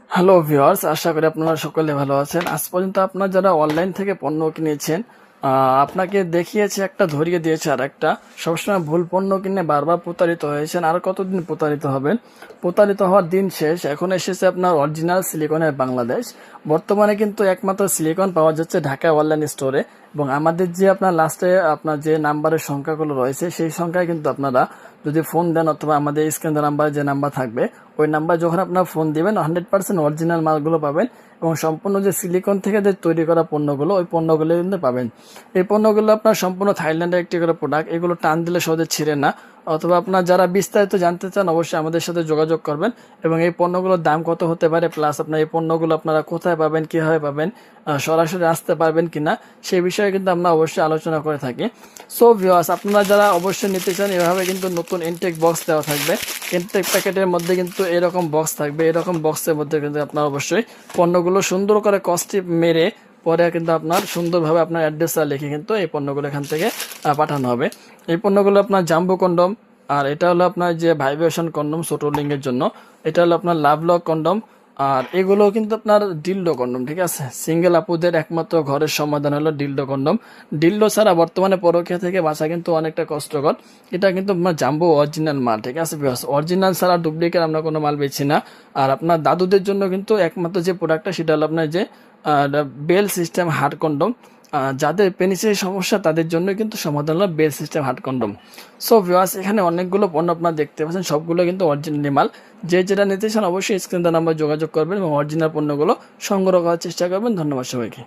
Hello viewers, আশা করি আপনারা সকলে ভালো আছেন। আজ পর্যন্ত আপনারা যারা অনলাইন থেকে পণ্য কিনেছেন, আপনাকে দেখিয়েছে একটা, ধরিয়ে দিয়েছে আর একটা। সবসময় ভুল পণ্য কিনে বারবার প্রতারিত হয়েছেন। আর কতদিন প্রতারিত হবেন? প্রতারিত হওয়ার দিন শেষ। এখন এসেছে আপনার অরিজিনাল সিলিকনের বাংলাদেশ। বর্তমানে কিন্তু একমাত্র সিলিকন পাওয়া যাচ্ছে ঢাকা অনলাইন স্টোরে। এবং আমাদের যে আপনার লাস্টে আপনার যে নাম্বারের সংখ্যাগুলো রয়েছে, সেই সংখ্যায় কিন্তু আপনারা যদি ফোন দেন অথবা আমাদের স্ক্রিনে নাম্বার যে নাম্বার থাকবে, ওই নাম্বার যখন আপনার ফোন দিবেন 100% অরিজিনাল মালগুলো পাবেন। এবং সম্পূর্ণ যে সিলিকন থেকে যে তৈরি করা পণ্যগুলো, ওই পণ্যগুলো কিন্তু পাবেন। এই পণ্যগুলো আপনার সম্পূর্ণ থাইল্যান্ডের একটি করে প্রোডাক্ট। এগুলো টান দিলে সহজে ছিঁড়ে না। অথবা আপনার যারা বিস্তারিত জানতে চান, অবশ্যই আমাদের সাথে যোগাযোগ করবেন। এবং এই পণ্যগুলোর দাম কত হতে পারে, প্লাস আপনার এই পণ্যগুলো আপনারা কোথায় পাবেন, কীভাবে পাবেন, সরাসরি আসতে পারবেন কিনা, সেই বিষয়ে কিন্তু আমরা অবশ্যই আলোচনা করে থাকি। সো ভিউয়ার্স, আপনারা যারা অবশ্যই নিতে চান, এভাবে কিন্তু নতুন ইনটেক বক্স দেওয়া থাকবে। ইনটেক প্যাকেটের মধ্যে কিন্তু এরকম বক্স থাকবে। এরকম বক্সের মধ্যে কিন্তু আপনার অবশ্যই পণ্যগুলো সুন্দর করে কস্টিপ মেরে পরে কিন্তু আপনার সুন্দরভাবে আপনার অ্যাড্রেসটা লিখে কিন্তু এই পণ্যগুলো এখান থেকে পাঠানো হবে। এই পণ্যগুলো আপনার জাম্বো কন্ডম, আর এটা হলো আপনার যে ভাইব্রেশন কন্ডম ছোট লিঙ্গের জন্য, এটা হলো আপনার লাভ লক কন্ডম। আর এগুলো কিন্তু আপনার ডিল্ডো কন্ডম, ঠিক আছে। সিঙ্গেল আপুদের একমাত্র ঘরের সমাধান হলো ডিল্ডো কন্ডম। ডিল্ডো ছাড়া বর্তমানে পরকীয়া থেকে বাঁচা কিন্তু অনেকটা কষ্টকর। এটা কিন্তু আপনার জাম্বো অরিজিনাল মাল, ঠিক আছে। অরিজিনাল ছাড়া ডুপ্লিকেট আমরা কোনো মাল বেছি না। আর আপনার দাদুদের জন্য কিন্তু একমাত্র যে প্রোডাক্টটা, সেটা হলো আপনার যে বেল সিস্টেম হার্ড কন্ডম। যাদের পেনিসের সমস্যা, তাদের জন্য কিন্তু সমাধান হলো bell system hard condom. So viewers, এখানে অনেকগুলো পণ্য আপনারা দেখতে পাচ্ছেন, সবগুলো কিন্তু অরিজিনাল মাল। যে যেটা নিতে চান অবশ্যই স্ক্রিনে নাম্বার যোগাযোগ করবেন এবং অরিজিনাল পণ্যগুলো সংগ্রহ করার চেষ্টা করবেন। ধন্যবাদ সবাইকে।